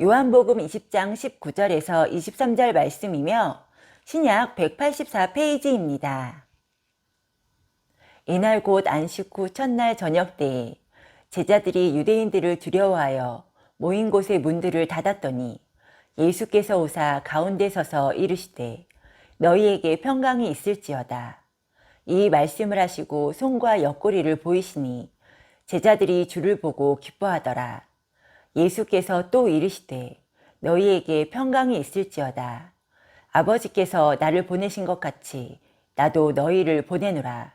요한복음 20장 19절에서 23절 말씀이며 신약 184페이지입니다. 이날 곧 안식 후 첫날 저녁 때에 제자들이 유대인들을 두려워하여 모인 곳의 문들을 닫았더니 예수께서 오사 가운데 서서 이르시되 너희에게 평강이 있을지어다. 이 말씀을 하시고 손과 옆구리를 보이시니 제자들이 주를 보고 기뻐하더라. 예수께서 또 이르시되 너희에게 평강이 있을지어다. 아버지께서 나를 보내신 것 같이 나도 너희를 보내노라.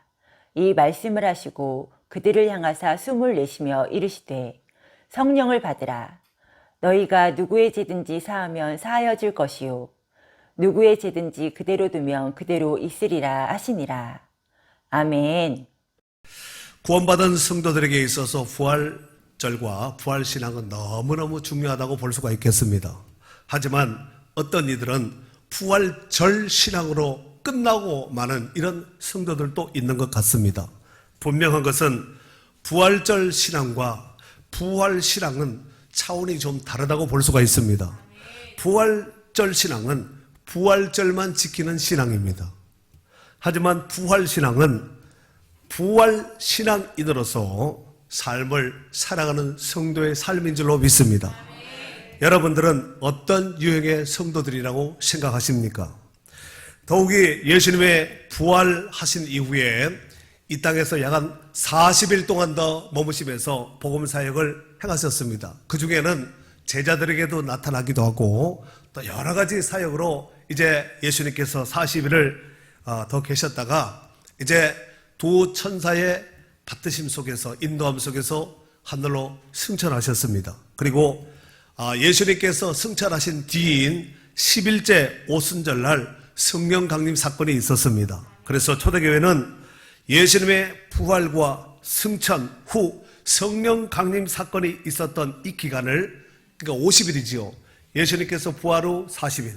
이 말씀을 하시고 그들을 향하사 숨을 내쉬며 이르시되 성령을 받으라. 너희가 누구의 죄든지 사하면 사하여질 것이요 누구의 죄든지 그대로 두면 그대로 있으리라 하시니라. 아멘. 구원받은 성도들에게 있어서 부활절과 부활신앙은 너무너무 중요하다고 볼 수가 있겠습니다. 하지만 어떤 이들은 부활절 신앙으로 끝나고 마는 이런 성도들도 있는 것 같습니다. 분명한 것은 부활절 신앙과 부활신앙은 차원이 좀 다르다고 볼 수가 있습니다. 부활절 신앙은 부활절만 지키는 신앙입니다. 하지만 부활신앙은 부활신앙인으로서 삶을 살아가는 성도의 삶인 줄로 믿습니다. 여러분들은 어떤 유형의 성도들이라고 생각하십니까? 더욱이 예수님의 부활하신 이후에 이 땅에서 약 한 40일 동안 더 머무시면서 복음 사역을 행하셨습니다. 그 중에는 제자들에게도 나타나기도 하고 또 여러 가지 사역으로 이제 예수님께서 40일을 더 계셨다가 이제 두 천사의 받드심 속에서 인도함 속에서 하늘로 승천하셨습니다. 그리고 예수님께서 승천하신 뒤인 10일째 오순절날 성령 강림 사건이 있었습니다. 그래서 초대교회는 예수님의 부활과 승천 후 성령 강림 사건이 있었던 이 기간을, 그러니까 50일이지요. 예수님께서 부활 후 40일,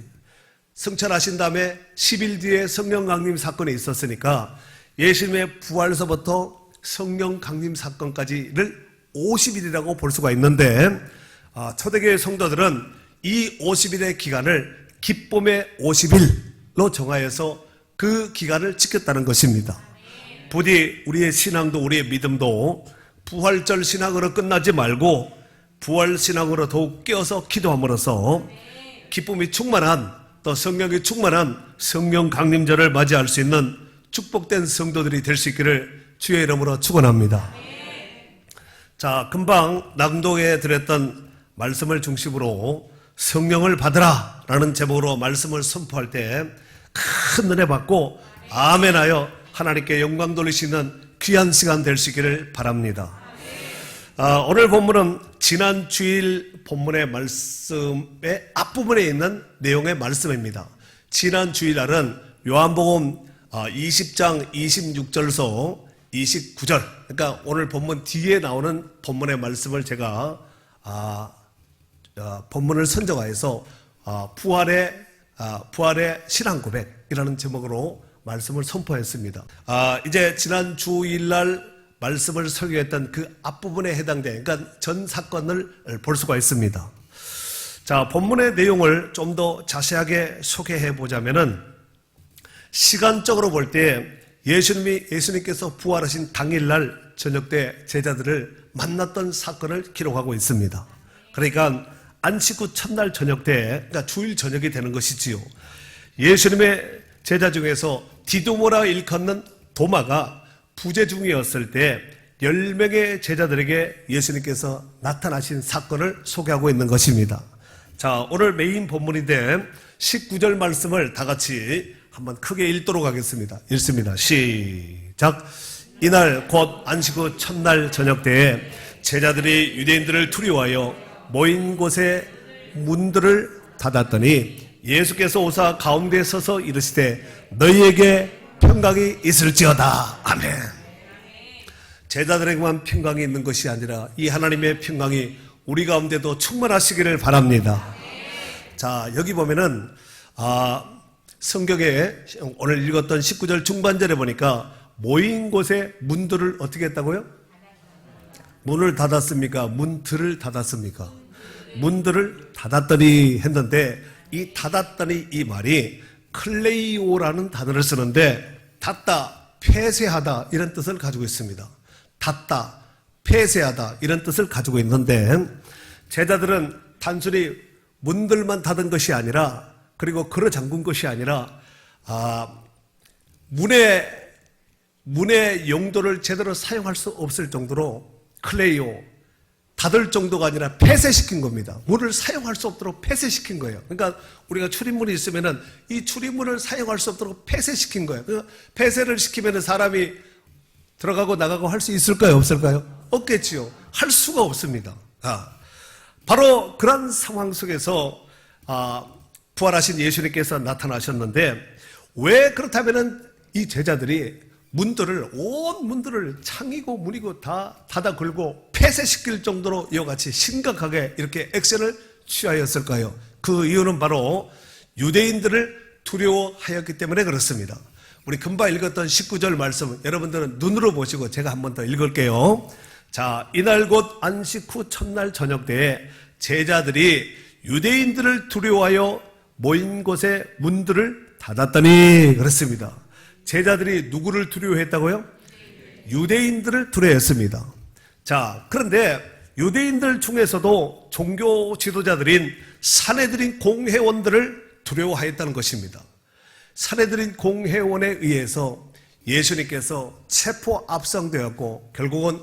승천하신 다음에 10일 뒤에 성령 강림 사건이 있었으니까 예수님의 부활서부터 성령 강림 사건까지를 50일이라고 볼 수가 있는데, 초대교회 성도들은 이 50일의 기간을 기쁨의 50일로 정하여서 그 기간을 지켰다는 것입니다. 부디 우리의 신앙도 우리의 믿음도 부활절 신앙으로 끝나지 말고 부활 신앙으로 더욱 깨어서 기도함으로써 기쁨이 충만한, 또 성령이 충만한 성령 강림절을 맞이할 수 있는 축복된 성도들이 될 수 있기를 주의 이름으로 축원합니다. 자, 금방 낭독해 드렸던 말씀을 중심으로 성령을 받으라 라는 제목으로 말씀을 선포할 때 큰 은혜 받고 아멘하여 하나님께 영광 돌리시는 귀한 시간 될 수 있기를 바랍니다. 오늘 본문은 지난 주일 본문의 말씀의 앞부분에 있는 내용의 말씀입니다. 지난 주일날은 요한복음 20장 26절에서 29절, 그러니까 오늘 본문 뒤에 나오는 본문의 말씀을 제가 본문을 선정하여서 부활의 신앙 고백이라는 제목으로 말씀을 선포했습니다. 이제 지난 주일날 말씀을 설교했던 그 앞부분에 해당된, 그러니까 전 사건을 볼 수가 있습니다. 자, 본문의 내용을 좀 더 자세하게 소개해 보자면은, 시간적으로 볼 때 예수님께서 부활하신 당일날 저녁 때 제자들을 만났던 사건을 기록하고 있습니다. 그러니까 안식 후 첫날 저녁 때, 그러니까 주일 저녁이 되는 것이지요. 예수님의 제자 중에서 디두모라 일컫는 도마가 부재 중이었을 때 10명의 제자들에게 예수님께서 나타나신 사건을 소개하고 있는 것입니다. 자, 오늘 메인 본문인데 19절 말씀을 다 같이 한번 크게 읽도록 하겠습니다. 읽습니다. 시작. 이날 곧 안식 후 첫날 저녁 때에 제자들이 유대인들을 두려워하여 모인 곳에 문들을 닫았더니 예수께서 오사 가운데 서서 이르시되 너희에게 평강이 있을지어다. 아멘. 제자들에게만 평강이 있는 것이 아니라 이 하나님의 평강이 우리 가운데도 충만하시기를 바랍니다. 자, 여기 보면은 성경에 오늘 읽었던 19절 중반절에 보니까 모인 곳에 문들을 어떻게 했다고요? 문을 닫았습니까? 문들을 닫았습니까? 문들을 닫았더니 했는데, 이 닫았더니 이 말이 클레이오라는 단어를 쓰는데, 닫다, 폐쇄하다 이런 뜻을 가지고 있습니다. 닫다, 폐쇄하다 이런 뜻을 가지고 있는데, 제자들은 단순히 문들만 닫은 것이 아니라, 그리고 걸어 잠근 것이 아니라 문의 용도를 제대로 사용할 수 없을 정도로 클레이오, 닫을 정도가 아니라 폐쇄시킨 겁니다. 문을 사용할 수 없도록 폐쇄시킨 거예요. 그러니까 우리가 출입문이 있으면은 이 출입문을 사용할 수 없도록 폐쇄시킨 거예요. 그러니까 폐쇄를 시키면은 사람이 들어가고 나가고 할 수 있을까요? 없을까요? 없겠지요. 할 수가 없습니다. 바로 그런 상황 속에서 부활하신 예수님께서 나타나셨는데, 왜 그렇다면은 이 제자들이 온 문들을 창이고 문이고 다 닫아 걸고 폐쇄시킬 정도로 이와 같이 심각하게 이렇게 액션을 취하였을까요? 그 이유는 바로 유대인들을 두려워하였기 때문에 그렇습니다. 우리 금방 읽었던 19절 말씀 여러분들은 눈으로 보시고 제가 한 번 더 읽을게요. 자, 이날 곧 안식 후 첫날 저녁 때에 제자들이 유대인들을 두려워하여 모인 곳에 문들을 닫았더니 그렇습니다. 제자들이 누구를 두려워했다고요? 유대인들을 두려워했습니다. 자, 그런데 유대인들 중에서도 종교 지도자들인 사내들인 공회원들을 두려워하였다는 것입니다. 사내들인 공회원에 의해서 예수님께서 체포 압송되었고 결국은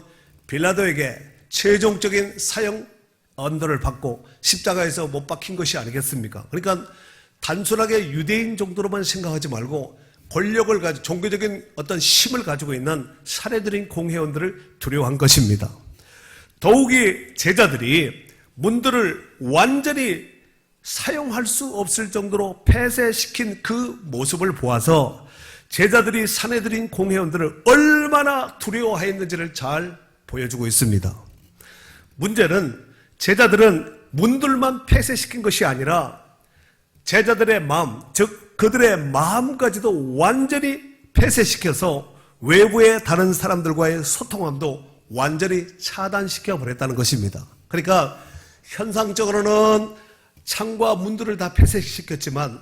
빌라도에게 최종적인 사형 언도를 받고 십자가에서 못 박힌 것이 아니겠습니까? 그러니까 단순하게 유대인 정도로만 생각하지 말고 권력을 가지고 종교적인 어떤 힘을 가지고 있는 사례들인 공회원들을 두려워한 것입니다. 더욱이 제자들이 문들을 완전히 사용할 수 없을 정도로 폐쇄시킨 그 모습을 보아서 제자들이 사내들인 공회원들을 얼마나 두려워하였는지를 잘 보여주고 있습니다. 문제는 제자들은 문들만 폐쇄시킨 것이 아니라 제자들의 마음, 즉 그들의 마음까지도 완전히 폐쇄시켜서 외부의 다른 사람들과의 소통함도 완전히 차단시켜 버렸다는 것입니다. 그러니까 현상적으로는 창과 문들을 다 폐쇄시켰지만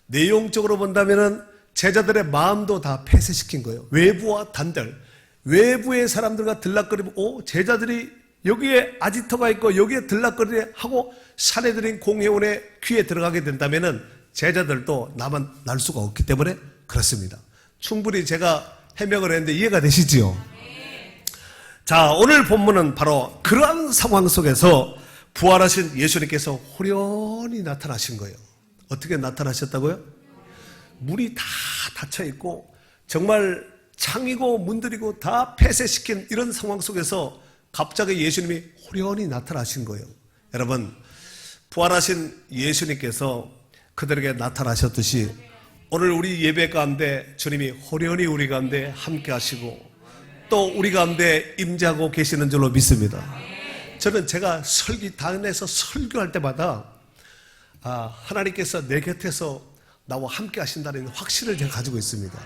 내용적으로 본다면은 제자들의 마음도 다 폐쇄시킨 거예요. 외부와 단절, 외부의 사람들과 들락거리고 제자들이 여기에 아지터가 있고 여기에 들락거리게 하고 사내들인 공회원의 귀에 들어가게 된다면은 제자들도 나만 날 수가 없기 때문에 그렇습니다. 충분히 제가 해명을 했는데 이해가 되시지요? 자, 오늘 본문은 바로 그러한 상황 속에서 부활하신 예수님께서 호련히 나타나신 거예요. 어떻게 나타나셨다고요? 문이 다 닫혀 있고 정말 창이고 문들이고 다 폐쇄시킨 이런 상황 속에서 갑자기 예수님이 호련히 나타나신 거예요. 여러분, 부활하신 예수님께서 그들에게 나타나셨듯이 오늘 우리 예배 가운데 주님이 호련히 우리 가운데 함께 하시고 또 우리 가운데 임재하고 계시는 줄로 믿습니다. 저는 제가 단에서 설교할 때마다 하나님께서 내 곁에서 나와 함께 하신다는 확신을 제가 가지고 있습니다.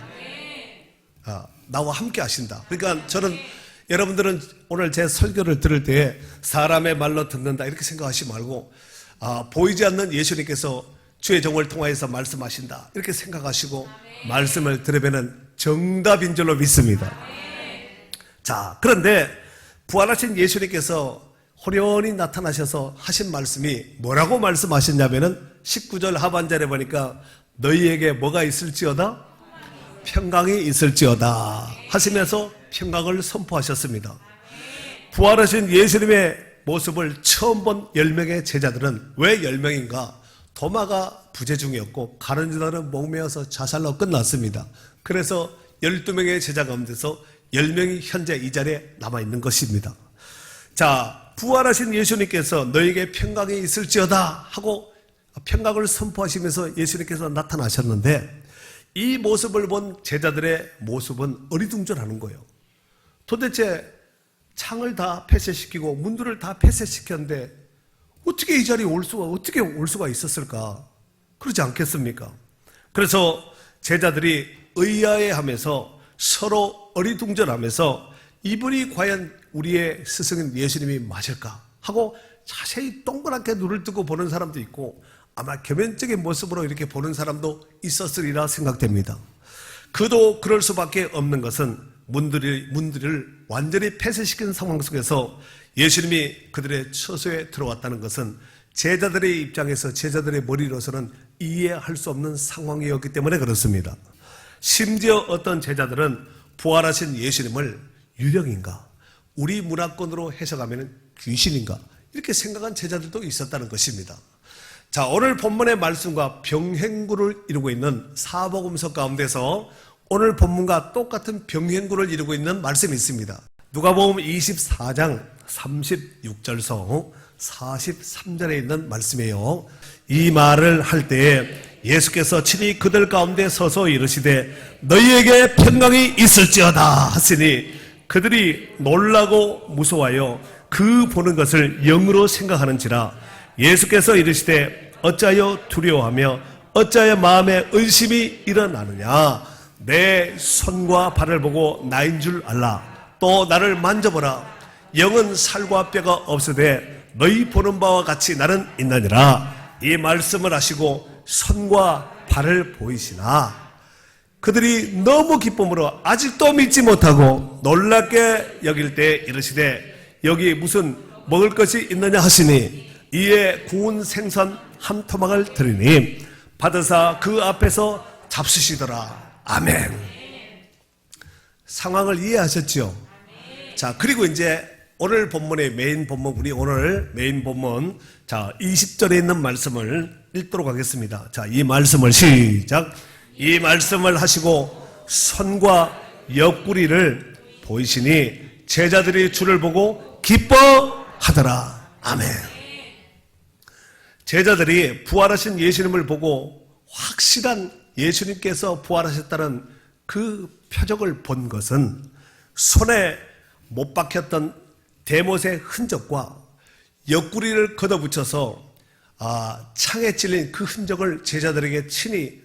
나와 함께 하신다. 그러니까 저는 여러분들은 오늘 제 설교를 들을 때 사람의 말로 듣는다 이렇게 생각하지 말고 보이지 않는 예수님께서 주의 종을 통하여서 말씀하신다 이렇게 생각하시고 말씀을 들으면 정답인 줄로 믿습니다. 자, 그런데 부활하신 예수님께서 호련히 나타나셔서 하신 말씀이 뭐라고 말씀하셨냐면은 19절 하반절에 보니까 너희에게 뭐가 있을지어다? 평강이 있을지어다 하시면서 평강을 선포하셨습니다. 부활하신 예수님의 모습을 처음 본 10명의 제자들은 왜 10명인가? 도마가 부재중이었고 가룟 유다는 목매어서 자살로 끝났습니다. 그래서 12명의 제자 가운데서 10명이 현재 이 자리에 남아있는 것입니다. 자, 부활하신 예수님께서 너에게 평강이 있을지어다 하고 평강을 선포하시면서 예수님께서 나타나셨는데 이 모습을 본 제자들의 모습은 어리둥절하는 거예요. 도대체 창을 다 폐쇄시키고 문들을 다 폐쇄시켰는데 어떻게 이 자리에 어떻게 올 수가 있었을까? 그러지 않겠습니까? 그래서 제자들이 의아해하면서 서로 어리둥절하면서 이분이 과연 우리의 스승인 예수님이 맞을까? 하고 자세히 동그랗게 눈을 뜨고 보는 사람도 있고 아마 겸연적인 모습으로 이렇게 보는 사람도 있었으리라 생각됩니다. 그도 그럴 수밖에 없는 것은 문들을 완전히 폐쇄시킨 상황 속에서 예수님이 그들의 처소에 들어왔다는 것은 제자들의 입장에서 제자들의 머리로서는 이해할 수 없는 상황이었기 때문에 그렇습니다. 심지어 어떤 제자들은 부활하신 예수님을 유령인가, 우리 문화권으로 해석하면 귀신인가 이렇게 생각한 제자들도 있었다는 것입니다. 자, 오늘 본문의 말씀과 병행구를 이루고 있는 사복음서 가운데서 오늘 본문과 똑같은 병행구를 이루고 있는 말씀이 있습니다. 누가복음 24장 36절서 43절에 있는 말씀이에요. 이 말을 할 때에 예수께서 친히 그들 가운데 서서 이르시되 너희에게 평강이 있을지어다 하시니 그들이 놀라고 무서워하여 그 보는 것을 영으로 생각하는지라. 예수께서 이르시되 어찌하여 두려워하며 어찌하여 마음에 의심이 일어나느냐. 내 손과 발을 보고 나인 줄 알라. 또 나를 만져보라. 영은 살과 뼈가 없으되 너희 보는 바와 같이 나는 있나니라. 이 말씀을 하시고 손과 발을 보이시나 그들이 너무 기쁨으로 아직도 믿지 못하고 놀랍게 여길 때 이르시되 여기 무슨 먹을 것이 있느냐 하시니 이에 구운 생선 한 토막을 드리니 받으사 그 앞에서 잡수시더라. 아멘. 상황을 이해하셨죠? 자, 그리고 이제 오늘 본문의 메인 본문, 우리 오늘 메인 본문, 자, 20절에 있는 말씀을 읽도록 하겠습니다. 자, 이 말씀을 시작. 이 말씀을 하시고 손과 옆구리를 보이시니 제자들이 주를 보고 기뻐하더라. 아멘. 제자들이 부활하신 예수님을 보고 확실한 예수님께서 부활하셨다는 그 표적을 본 것은 손에 못 박혔던 대못의 흔적과 옆구리를 걷어붙여서 창에 찔린 그 흔적을 제자들에게 친히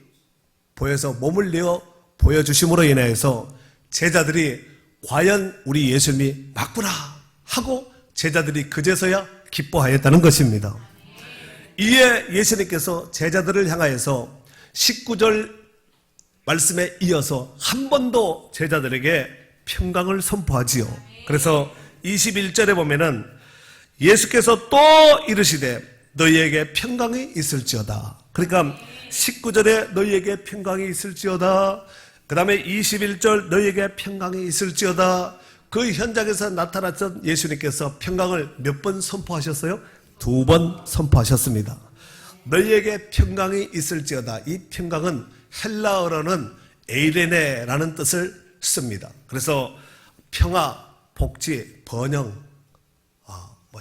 보여서 몸을 내어 보여주심으로 인하여서 제자들이 과연 우리 예수님이 맞구나 하고 제자들이 그제서야 기뻐하였다는 것입니다. 이에 예수님께서 제자들을 향하여서 19절 말씀에 이어서 한 번 더 제자들에게 평강을 선포하지요. 그래서 21절에 보면은 예수께서 또 이르시되 너희에게 평강이 있을지어다. 그러니까 19절에 너희에게 평강이 있을지어다. 그 다음에 21절 너희에게 평강이 있을지어다. 그 현장에서 나타났던 예수님께서 평강을 몇 번 선포하셨어요? 2번 선포하셨습니다. 너희에게 평강이 있을지어다. 이 평강은 헬라어로는 에이레네라는 뜻을 씁니다. 그래서 평화, 복지, 번영,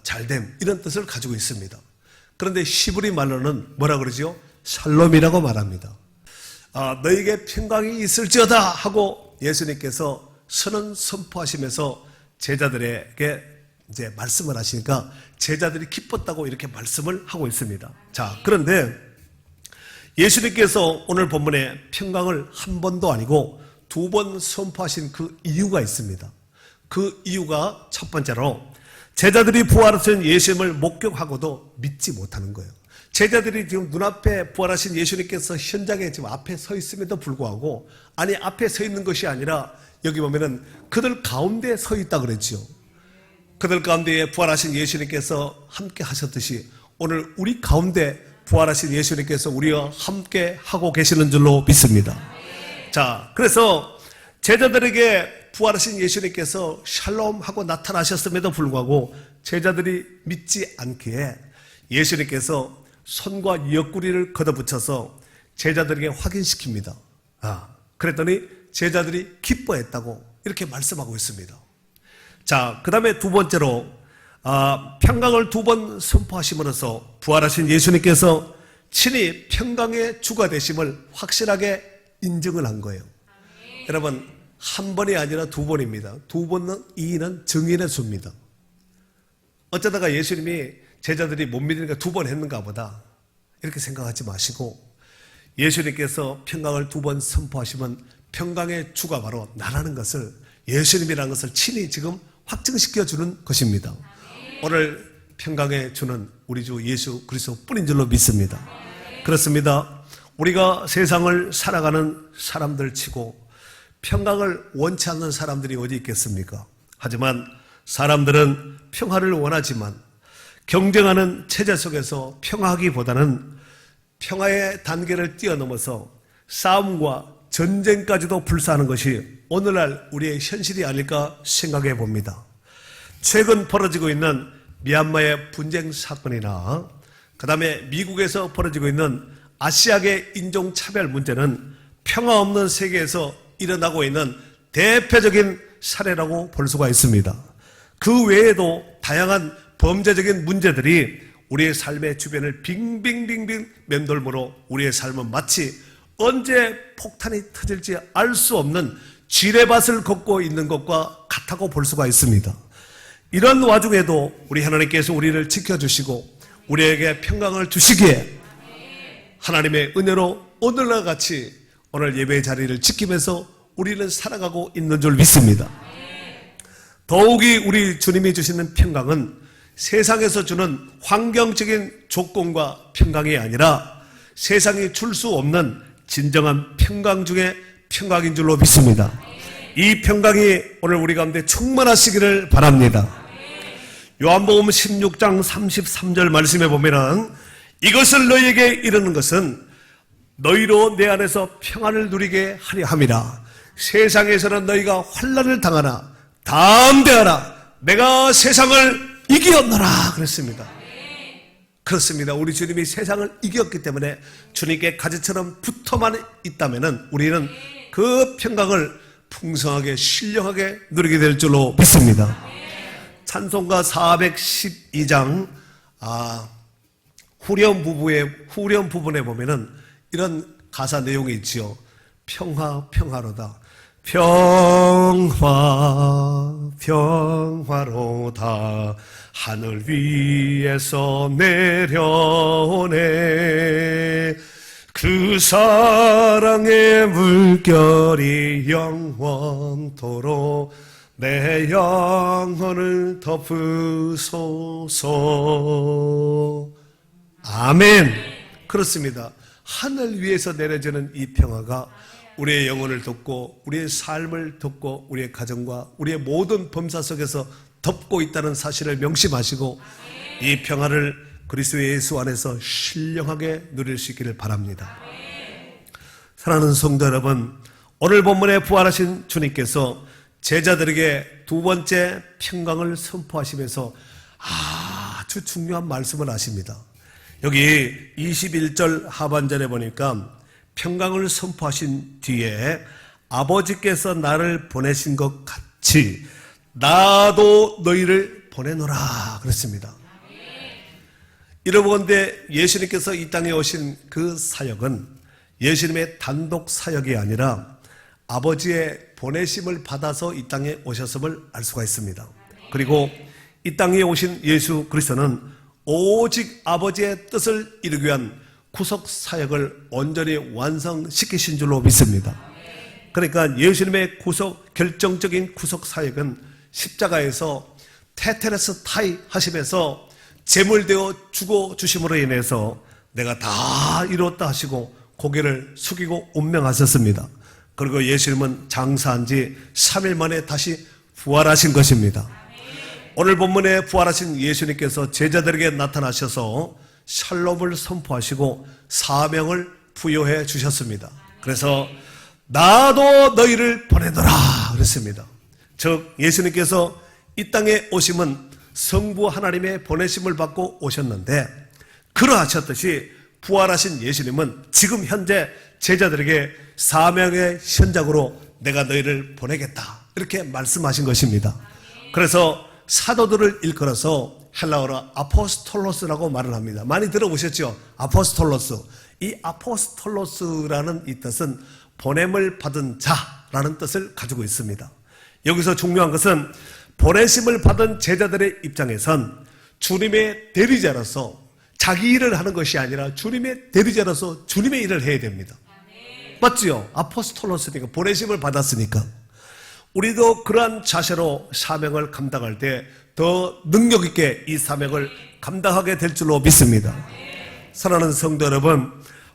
잘됨 이런 뜻을 가지고 있습니다. 그런데 히브리 말로는 뭐라 그러죠? 샬롬이라고 말합니다. 너에게 평강이 있을지어다 하고 예수님께서 선언 선포하시면서 제자들에게 이제 말씀을 하시니까 제자들이 기뻤다고 이렇게 말씀을 하고 있습니다. 자, 그런데 예수님께서 오늘 본문에 평강을 한 번도 아니고 2번 선포하신 그 이유가 있습니다. 그 이유가 첫 번째로 제자들이 부활하신 예수님을 목격하고도 믿지 못하는 거예요. 제자들이 지금 눈앞에 부활하신 예수님께서 현장에 지금 앞에 서 있음에도 불구하고 아니 앞에 서 있는 것이 아니라 여기 보면은 그들 가운데 서 있다 그랬죠. 그들 가운데에 부활하신 예수님께서 함께 하셨듯이 오늘 우리 가운데 부활하신 예수님께서 우리와 함께 하고 계시는 줄로 믿습니다. 자, 그래서 제자들에게 부활하신 예수님께서 샬롬하고 나타나셨음에도 불구하고 제자들이 믿지 않기에 예수님께서 손과 옆구리를 걷어붙여서 제자들에게 확인시킵니다. 그랬더니 제자들이 기뻐했다고 이렇게 말씀하고 있습니다. 자, 그 다음에 두 번째로 평강을 2번 선포하심으로써 부활하신 예수님께서 친히 평강의 주가 되심을 확실하게 인증을 한 거예요. 여러분, 한 번이 아니라 2번입니다. 2번은 이는 증인의 수입니다. 어쩌다가 예수님이 제자들이 못 믿으니까 2번 했는가 보다 이렇게 생각하지 마시고 예수님께서 평강을 2번 선포하시면 평강의 주가 바로 나라는 것을 예수님이라는 것을 친히 지금 확증시켜 주는 것입니다. 오늘 평강에 주는 우리 주 예수 그리스도뿐인 줄로 믿습니다. 그렇습니다. 우리가 세상을 살아가는 사람들 치고 평강을 원치 않는 사람들이 어디 있겠습니까? 하지만 사람들은 평화를 원하지만 경쟁하는 체제 속에서 평화하기보다는 평화의 단계를 뛰어넘어서 싸움과 전쟁까지도 불사하는 것이 오늘날 우리의 현실이 아닐까 생각해 봅니다. 최근 벌어지고 있는 미얀마의 분쟁 사건이나 그 다음에 미국에서 벌어지고 있는 아시아계 인종차별 문제는 평화 없는 세계에서 일어나고 있는 대표적인 사례라고 볼 수가 있습니다. 그 외에도 다양한 범죄적인 문제들이 우리의 삶의 주변을 빙빙빙빙 맴돌므로 우리의 삶은 마치 언제 폭탄이 터질지 알 수 없는 지뢰밭을 걷고 있는 것과 같다고 볼 수가 있습니다. 이런 와중에도 우리 하나님께서 우리를 지켜주시고 우리에게 평강을 주시기에 하나님의 은혜로 오늘과 같이 오늘 예배의 자리를 지키면서 우리는 살아가고 있는 줄 믿습니다. 더욱이 우리 주님이 주시는 평강은 세상에서 주는 환경적인 조건과 평강이 아니라 세상이 줄 수 없는 진정한 평강 중에 평강인 줄로 믿습니다. 이 평강이 오늘 우리 가운데 충만하시기를 바랍니다. 요한복음 16장 33절 말씀에 보면은 이것을 너희에게 이르는 것은 너희로 내 안에서 평안을 누리게 하려 함이라. 세상에서는 너희가 환난을 당하나 담대하라. 내가 세상을 이기었노라 그랬습니다. 그렇습니다. 우리 주님이 세상을 이겼기 때문에 주님께 가지처럼 붙어만 있다면 우리는 그 평강을 풍성하게 신령하게 누리게 될 줄로 믿습니다. 찬송가 412장 후렴 부분에 보면은 이런 가사 내용이 있지요. 평화로다. 평화로다. 하늘 위에서 내려오네. 그 사랑의 물결이 영원토록 내 영혼을 덮으소서. 아멘. 그렇습니다. 하늘 위에서 내려지는 이 평화가 우리의 영혼을 덮고 우리의 삶을 덮고 우리의 가정과 우리의 모든 범사 속에서 덮고 있다는 사실을 명심하시고 이 평화를 그리스도 예수 안에서 신령하게 누릴 수 있기를 바랍니다. 사랑하는 성도 여러분, 오늘 본문에 부활하신 주님께서 제자들에게 두 번째 평강을 선포하시면서 아주 중요한 말씀을 하십니다. 여기 21절 하반절에 보니까 평강을 선포하신 뒤에 아버지께서 나를 보내신 것 같이 나도 너희를 보내노라 그랬습니다. 이러건대 예수님께서 이 땅에 오신 그 사역은 예수님의 단독 사역이 아니라 아버지의 보내심을 받아서 이 땅에 오셨음을 알 수가 있습니다. 그리고 이 땅에 오신 예수 그리스도는 오직 아버지의 뜻을 이루기 위한 구속 사역을 온전히 완성시키신 줄로 믿습니다. 그러니까 예수님의 결정적인 구속 사역은 십자가에서 테테레스 타이 하시면서 제물되어 죽어주심으로 인해서 내가 다 이뤘다 하시고 고개를 숙이고 운명하셨습니다. 그리고 예수님은 장사한 지 3일 만에 다시 부활하신 것입니다. 오늘 본문에 부활하신 예수님께서 제자들에게 나타나셔서 샬롬을 선포하시고 사명을 부여해 주셨습니다. 그래서 나도 너희를 보내노라 그랬습니다. 즉 예수님께서 이 땅에 오심은 성부 하나님의 보내심을 받고 오셨는데 그러하셨듯이 부활하신 예수님은 지금 현재 제자들에게 사명의 현장으로 내가 너희를 보내겠다 이렇게 말씀하신 것입니다. 그래서 사도들을 일컬어서 헬라어로 아포스톨로스라고 말을 합니다. 많이 들어보셨죠? 아포스톨로스. 이 아포스톨로스라는 이 뜻은 보냄을 받은 자라는 뜻을 가지고 있습니다. 여기서 중요한 것은 보내심을 받은 제자들의 입장에선 주님의 대리자로서 자기 일을 하는 것이 아니라 주님의 대리자로서 주님의 일을 해야 됩니다. 맞지요? 아포스톨로스니까 보내심을 받았으니까. 우리도 그러한 자세로 사명을 감당할 때 더 능력 있게 이 사명을 감당하게 될 줄로 믿습니다. 사랑하는 성도 여러분,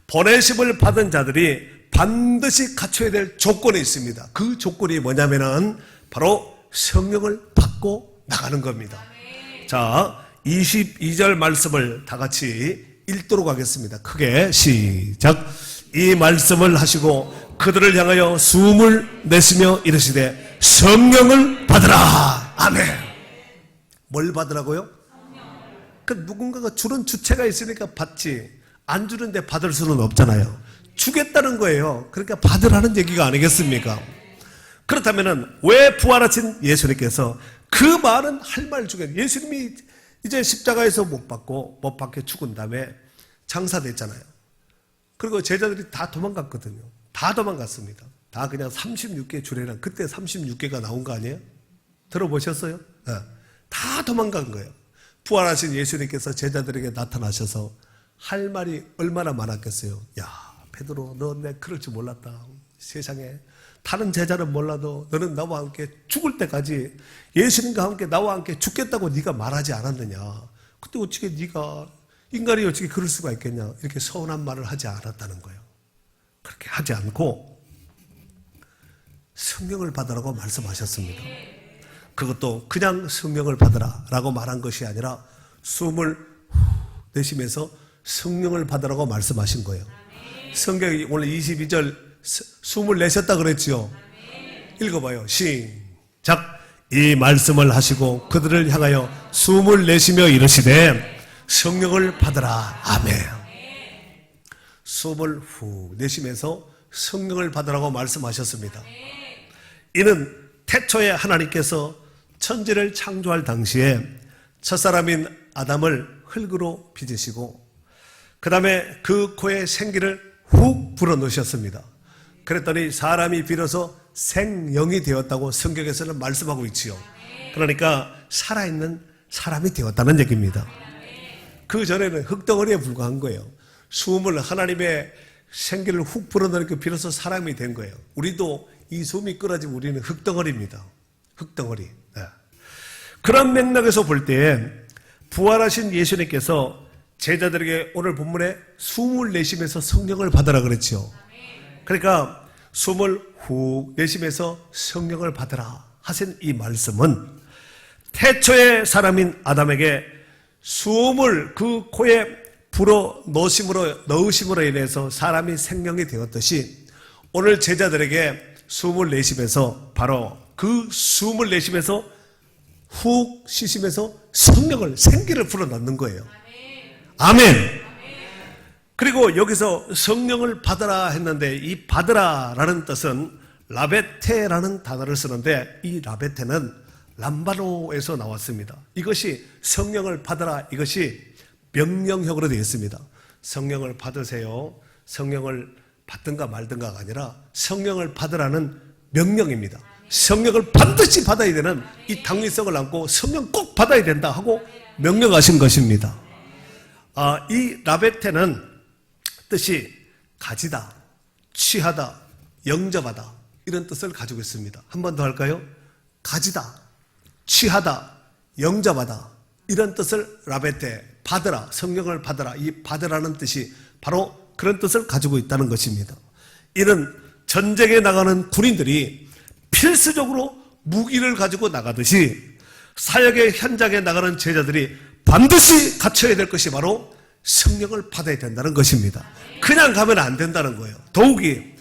보내심을 받은 자들이 반드시 갖춰야 될 조건이 있습니다. 그 조건이 뭐냐면은 바로 성령을 받고 나가는 겁니다. 자, 22절 말씀을 다 같이 읽도록 하겠습니다. 크게 시작. 이 말씀을 하시고 그들을 향하여 숨을 내쉬며 이르시되 성령을 받으라. 아멘. 뭘 받으라고요? 그 누군가가 주는 주체가 있으니까 받지, 안 주는데 받을 수는 없잖아요. 주겠다는 거예요. 그러니까 받으라는 얘기가 아니겠습니까? 그렇다면 왜 부활하신 예수님께서 그 많은 할 말 중에, 예수님이 이제 십자가에서 못 박혀 죽은 다음에 장사됐잖아요. 그리고 제자들이 다 도망갔거든요. 다 도망갔습니다. 다 그냥 36개 주례랑, 그때 36개가 나온 거 아니에요? 들어보셨어요? 네. 다 도망간 거예요. 부활하신 예수님께서 제자들에게 나타나셔서 할 말이 얼마나 많았겠어요. 야, 베드로, 너 내 그럴 줄 몰랐다. 세상에 다른 제자는 몰라도 너는 나와 함께 죽을 때까지 예수님과 함께 나와 함께 죽겠다고 네가 말하지 않았느냐. 근데 어떻게 네가 인간이 어떻게 그럴 수가 있겠냐. 이렇게 서운한 말을 하지 않았다는 거예요. 그렇게 하지 않고 성령을 받으라고 말씀하셨습니다. 그것도 그냥 성령을 받으라 라고 말한 것이 아니라 숨을 내쉬면서 성령을 받으라고 말씀하신 거예요. 성경이 오늘 22절 숨을 내셨다 그랬지요. 읽어봐요. 시작. 이 말씀을 하시고 그들을 향하여 숨을 내쉬며 이르시되 성령을 받으라. 아멘. 숨을 후 내쉬면서 성령을 받으라고 말씀하셨습니다. 이는 태초에 하나님께서 천지를 창조할 당시에 첫사람인 아담을 흙으로 빚으시고 그 다음에 그 코에 생기를 훅 불어넣으셨습니다. 그랬더니 사람이 비로소 생영이 되었다고 성경에서는 말씀하고 있지요. 그러니까 살아있는 사람이 되었다는 얘기입니다. 그 전에는 흙덩어리에 불과한 거예요. 숨을 하나님의 생기를 훅 불어넣으니까 비로소 사람이 된 거예요. 우리도 이 숨이 끊어지면 우리는 흙덩어리입니다. 흙덩어리. 네. 그런 맥락에서 볼 때 부활하신 예수님께서 제자들에게 오늘 본문에 숨을 내쉬면서 성령을 받으라 그랬죠. 그러니까 숨을 훅 내쉬면서 성령을 받으라 하신 이 말씀은 태초의 사람인 아담에게 숨을 그 코에 불어 넣으심으로 인해서 사람이 생명이 되었듯이 오늘 제자들에게 숨을 내쉬면서 바로 그 숨을 내쉬면서 훅 쉬시면서 성령을 생기를 불어넣는 거예요. 아멘. 그리고 여기서 성령을 받으라 했는데 이 받으라라는 뜻은 라베테라는 단어를 쓰는데 이 라베테는 람바노에서 나왔습니다. 이것이 성령을 받으라, 이것이 명령형으로 되어 있습니다. 성령을 받으세요. 성령을 받든가 말든가가 아니라 성령을 받으라는 명령입니다. 성령을 반드시 받아야 되는 이 당위성을 안고 성령 꼭 받아야 된다 하고 명령하신 것입니다. 이 라베테는 뜻이 가지다, 취하다, 영접하다 이런 뜻을 가지고 있습니다. 한 번 더 할까요? 가지다, 취하다, 영접하다 이런 뜻을 라베테, 받으라, 성령을 받으라, 이 받으라는 뜻이 바로 그런 뜻을 가지고 있다는 것입니다. 이는 전쟁에 나가는 군인들이 필수적으로 무기를 가지고 나가듯이 사역의 현장에 나가는 제자들이 반드시 갖춰야 될 것이 바로 성령을 받아야 된다는 것입니다. 그냥 가면 안 된다는 거예요. 더욱이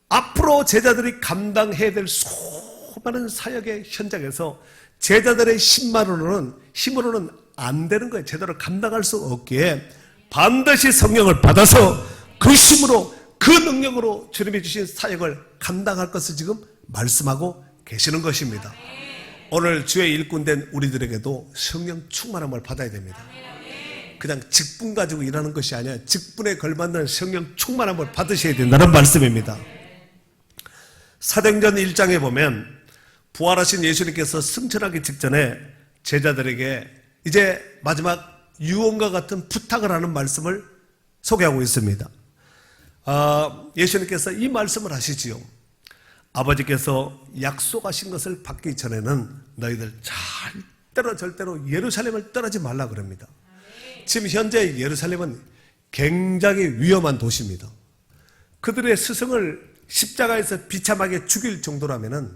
앞으로 제자들이 감당해야 될 수많은 사역의 현장에서 제자들의 힘으로는 안 되는 거예요. 제대로 감당할 수 없기에 반드시 성령을 받아서 그 힘으로 그 능력으로 주님이 주신 사역을 감당할 것을 지금 말씀하고 계시는 것입니다. 오늘 주의 일꾼된 우리들에게도 성령 충만함을 받아야 됩니다. 그냥 직분 가지고 일하는 것이 아니라 직분에 걸맞는 성령 충만함을 받으셔야 된다는 말씀입니다. 사도행전 1장에 보면 부활하신 예수님께서 승천하기 직전에 제자들에게 이제 마지막 유언과 같은 부탁을 하는 말씀을 소개하고 있습니다. 예수님께서 이 말씀을 하시지요. 아버지께서 약속하신 것을 받기 전에는 너희들 절대로 예루살렘을 떠나지 말라 그럽니다. 지금 현재 예루살렘은 굉장히 위험한 도시입니다. 그들의 스승을 십자가에서 비참하게 죽일 정도라면은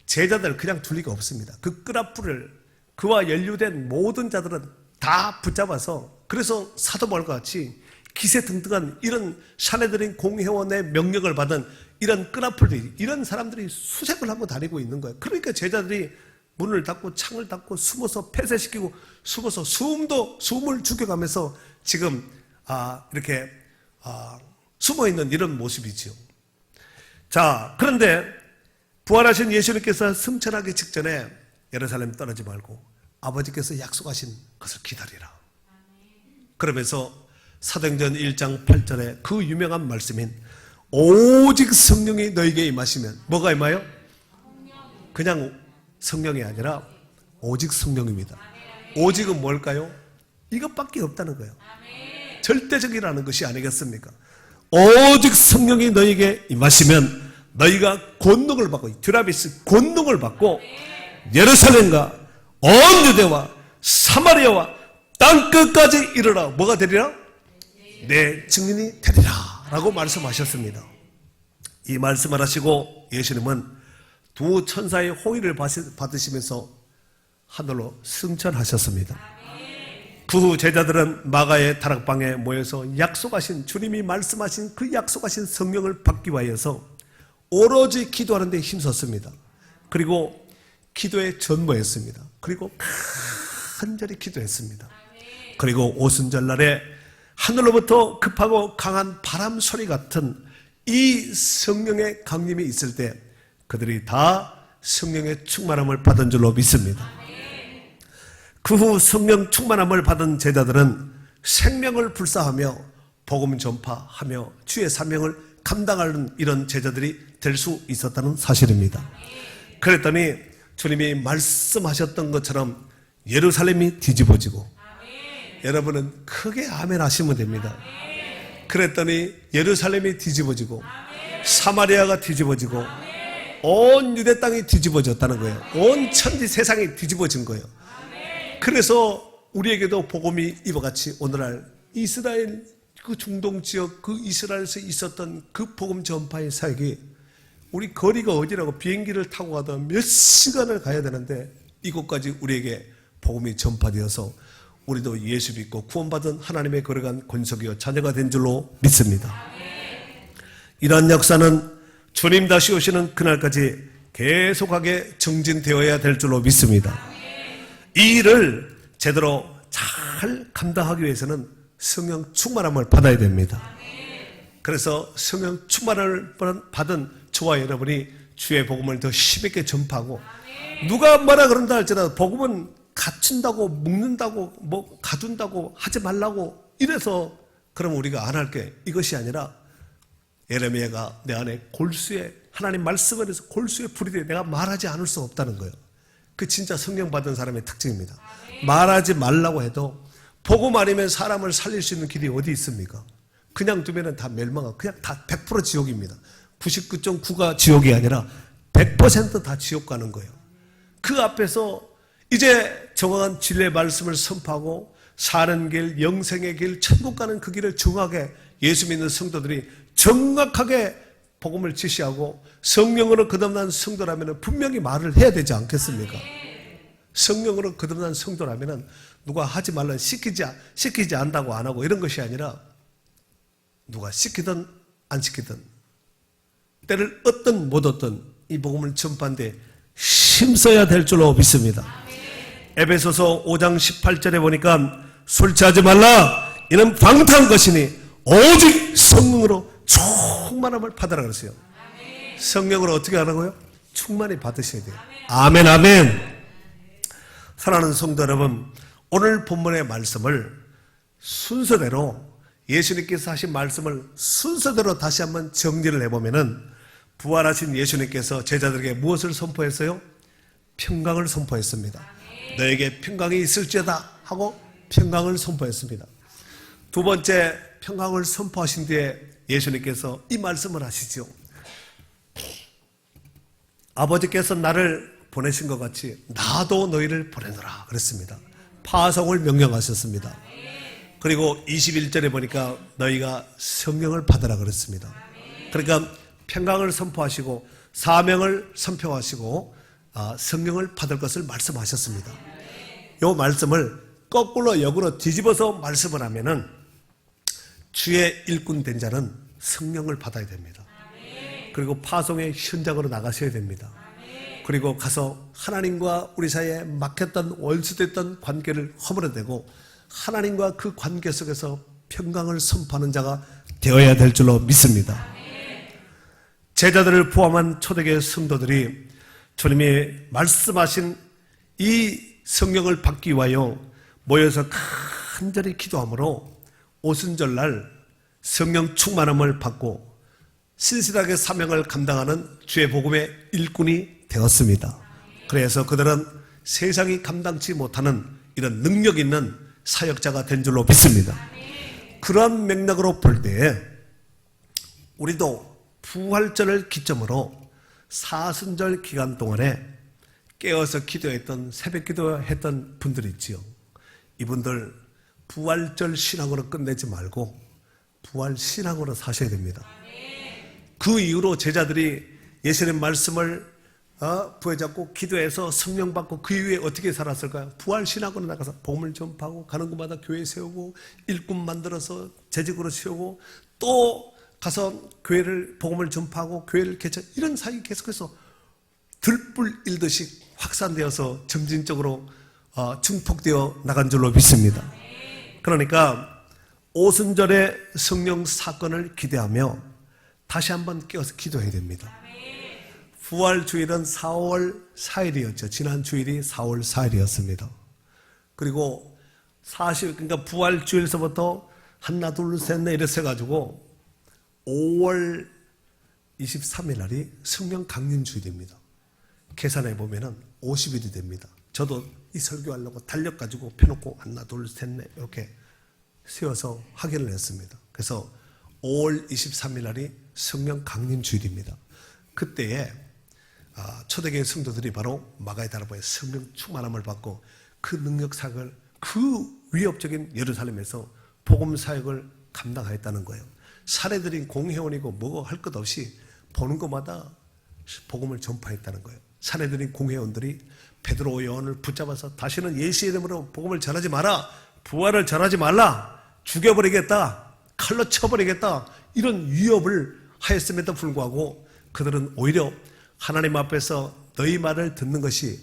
제자들 그냥 둘 리가 없습니다. 그 끄라풀을 그와 연루된 모든 자들은 다 붙잡아서, 그래서 사도 바울과 같이 기세등등한 이런 사내들인 공회원의 명령을 받은 이런 끄라풀들이, 이런 사람들이 수색을 하고 다니고 있는 거예요. 그러니까 제자들이 문을 닫고 창을 닫고 숨어서 폐쇄시키고 숨어서 숨을 죽여가면서 지금 이렇게 숨어 있는 이런 모습이지요. 자, 그런데 부활하신 예수님께서 승천하기 직전에 예루살렘 떠나지 말고 아버지께서 약속하신 것을 기다리라. 그러면서 사도행전 1장 8절에 그 유명한 말씀인 오직 성령이 너에게 임하시면, 뭐가 임하여? 그냥 성령이 아니라 오직 성령입니다. 오직은 뭘까요? 이것밖에 없다는 거예요. 절대적이라는 것이 아니겠습니까? 오직 성령이 너에게 임하시면 너희가 권능을 받고, 듀라비스 권능을 받고 예루살렘과 온 유대와 사마리아와 땅끝까지 이르라. 뭐가 되리라? 내 증인이 되리라 라고 말씀하셨습니다. 이 말씀을 하시고 예수님은 두 천사의 호의를 받으시면서 하늘로 승천하셨습니다. 그 후 제자들은 마가의 다락방에 모여서 약속하신, 주님이 말씀하신 그 약속하신 성령을 받기 위하여서 오로지 기도하는 데 힘썼습니다. 그리고 기도에 전무했습니다. 그리고 간절히 기도했습니다. 그리고 오순절날에 하늘로부터 급하고 강한 바람 소리 같은 이 성령의 강림이 있을 때 그들이 다 성령의 충만함을 받은 줄로 믿습니다. 그 후 성령 충만함을 받은 제자들은 생명을 불사하며 복음 전파하며 주의 사명을 감당하는 이런 제자들이 될 수 있었다는 사실입니다. 그랬더니 주님이 말씀하셨던 것처럼 예루살렘이 뒤집어지고, 여러분은 크게 아멘 하시면 됩니다. 그랬더니 예루살렘이 뒤집어지고 사마리아가 뒤집어지고 온 유대 땅이 뒤집어졌다는 거예요. 온 천지 세상이 뒤집어진 거예요. 그래서 우리에게도 복음이 이와 같이 오늘날 이스라엘 그 중동 지역, 그 이스라엘에서 있었던 그 복음 전파의 사역이, 우리 거리가 어디라고 비행기를 타고 가다 몇 시간을 가야 되는데 이곳까지 우리에게 복음이 전파되어서 우리도 예수 믿고 구원받은 하나님의 거룩한 권속이요 자녀가 된 줄로 믿습니다. 이러한 역사는 주님 다시 오시는 그날까지 계속하게 증진되어야 될 줄로 믿습니다. 이 일을 제대로 잘 감당하기 위해서는 성령 충만함을 받아야 됩니다. 그래서 성령 충만함을 받은 저와 여러분이 주의 복음을 더 심하게 전파하고, 누가 뭐라 그런다 할지라도 복음은 갖춘다고 묶는다고 뭐 가둔다고 하지 말라고 이래서 그럼 우리가 안 할게, 이것이 아니라 예레미야가 내 안에 골수에, 하나님 말씀을 해서 골수에 불이 돼 내가 말하지 않을 수 없다는 거예요. 그 진짜 성령 받은 사람의 특징입니다. 말하지 말라고 해도 복음 아니면 사람을 살릴 수 있는 길이 어디 있습니까? 그냥 두면은 다 멸망하고 그냥 다 100% 지옥입니다. 99.9가 지옥이 아니라 100% 다 지옥 가는 거예요. 그 앞에서 이제 정확한 진리의 말씀을 선포하고 사는 길, 영생의 길, 천국 가는 그 길을 정확하게 예수 믿는 성도들이 정확하게 복음을 지시하고 성령으로 거듭난 성도라면 분명히 말을 해야 되지 않겠습니까? 성령으로 거듭난 성도라면 누가 하지 말라 시키지 않는다고 안 하고 이런 것이 아니라 누가 시키든 안 시키든 때를 얻든 못 얻든 이 복음을 전파하는데 힘써야 될 줄로 믿습니다. 에베소서 5장 18절에 보니까 술 취하지 말라, 이는 방탕한 것이니 오직 성령으로 충만함을 받으라 그랬어요. 성령으로 어떻게 하라고요? 충만히 받으셔야 돼요. 아멘, 아멘. 사랑하는 성도 여러분, 오늘 본문의 말씀을 순서대로, 예수님께서 하신 말씀을 순서대로 다시 한번 정리를 해보면은 부활하신 예수님께서 제자들에게 무엇을 선포했어요? 평강을 선포했습니다. 너에게 평강이 있을지어다 하고 평강을 선포했습니다. 두 번째, 평강을 선포하신 뒤에 예수님께서 이 말씀을 하시죠. 아버지께서 나를 보내신 것 같이 나도 너희를 보내노라 그랬습니다. 파송을 명령하셨습니다. 그리고 21절에 보니까 너희가 성령을 받으라 그랬습니다. 그러니까 평강을 선포하시고 사명을 선포하시고 성령을 받을 것을 말씀하셨습니다. 이 말씀을 거꾸로 역으로 뒤집어서 말씀을 하면은 주의 일꾼 된 자는 성령을 받아야 됩니다. 그리고 파송의 현장으로 나가셔야 됩니다. 그리고 가서 하나님과 우리 사이에 막혔던 원수됐던 관계를 허물어내고 하나님과 그 관계 속에서 평강을 선포하는 자가 되어야 될 줄로 믿습니다. 제자들을 포함한 초대교회 성도들이 주님이 말씀하신 이 성령을 받기 위하여 모여서 간절히 기도함으로 오순절날 성령 충만함을 받고 신실하게 사명을 감당하는 주의 복음의 일꾼이 되었습니다. 그래서 그들은 세상이 감당치 못하는 이런 능력 있는 사역자가 된 줄로 믿습니다. 그런 맥락으로 볼 때에 우리도 부활절을 기점으로 사순절 기간 동안에 깨어서 기도했던 새벽 기도했던 분들이 있지요. 이분들 부활절 신앙으로 끝내지 말고 부활 신앙으로 사셔야 됩니다. 그 이후로 제자들이 예수님 말씀을 부여잡고 기도해서 성령 받고 그 이후에 어떻게 살았을까요? 부활 신앙으로 나가서 복음을 전파하고 가는 곳마다 교회 세우고 일꾼 만들어서 재직으로 세우고 또 가서 교회를 복음을 전파하고 교회를 개척 이런 사역이 계속해서 들불 일듯이 확산되어서 점진적으로 증폭되어 나간 줄로 믿습니다. 그러니까 오순절의 성령 사건을 기대하며 다시 한번 깨어서 기도해야 됩니다. 부활 주일은 4월 4일이었죠. 지난 주일이 4월 4일이었습니다. 그리고 그러니까 부활 주일서부터 하나 둘 셋 넷 이렇게 해가지고 5월 23일 날이 성령 강림 주일입니다. 계산해 보면은 50일이 됩니다. 저도 이 설교하려고 달력가지고 펴놓고 하나 둘 셋 넷 이렇게 세워서 확인을 했습니다. 그래서 5월 23일 날이 성령 강림 주일입니다. 그때에 초대교회 성도들이 바로 마가의 다락방에 성령 충만함을 받고 그 능력 사역을 그 위협적인 예루살렘에서 복음 사역을 감당하였다는 거예요. 사례들인 공회원이고 뭐고 할 것 없이 보는 것마다 복음을 전파했다는 거예요. 사례들인 공회원들이 베드로 요한을 붙잡아서 다시는 예수의 이름으로 복음을 전하지 마라, 부활을 전하지 말라, 죽여버리겠다, 칼로 쳐버리겠다 이런 위협을 하였음에도 불구하고 그들은 오히려 하나님 앞에서 너희 말을 듣는 것이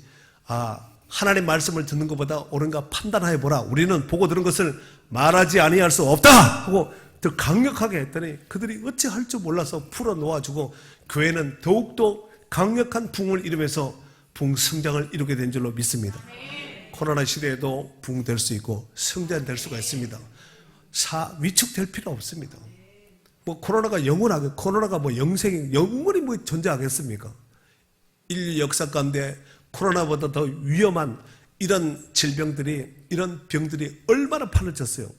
하나님 말씀을 듣는 것보다 옳은가 판단하여 보라. 우리는 보고 들은 것을 말하지 아니할 수 없다 하고 더 강력하게 했더니 그들이 어찌할 줄 몰라서 풀어놓아주고 교회는 더욱더 강력한 붕을 이루면서 붕성장을 이루게 된 줄로 믿습니다. 코로나 시대에도 붕될 수 있고 성장될 수가 있습니다. 위축될 필요 없습니다. 코로나가 영원하게 코로나가 영생이 영원히 존재하겠습니까? 인류 역사 가운데 코로나보다 더 위험한 이런 질병들이 이런 병들이 얼마나 파묻혔어요.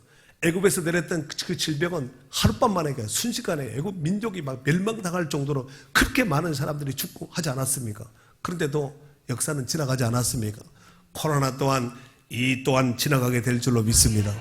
애굽에서 내렸던 그 질병은 하룻밤 만에 순식간에 애굽 민족이 막 멸망당할 정도로 그렇게 많은 사람들이 죽고 하지 않았습니까? 그런데도 역사는 지나가지 않았습니까? 코로나 또한 이 또한 지나가게 될 줄로 믿습니다.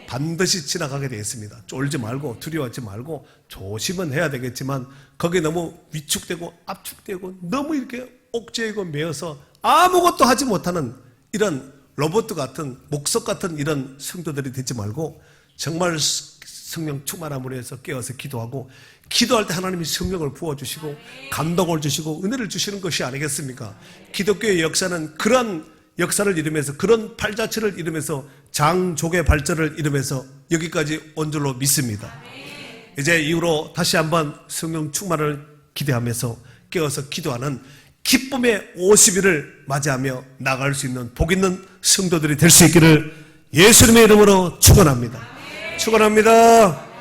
반드시 지나가게 되겠습니다. 쫄지 말고 두려워하지 말고 조심은 해야 되겠지만 거기에 너무 위축되고 압축되고 너무 이렇게 옥죄이고 매여서 아무것도 하지 못하는 이런 로봇 같은 목석 같은 이런 성도들이 되지 말고 정말 성령 충만함으로 해서 깨어서 기도하고 기도할 때 하나님이 성령을 부어주시고 감동을 주시고 은혜를 주시는 것이 아니겠습니까? 기독교의 역사는 그런 역사를 이루면서 그런 발자취를 이루면서 장족의 발전을 이루면서 여기까지 온 줄로 믿습니다. 이제 이후로 다시 한번 성령 충만을 기대하면서 깨어서 기도하는 기쁨의 50일을 맞이하며 나갈 수 있는 복 있는 성도들이 될 수 있기를 예수님의 이름으로 축원합니다. 축원합니다.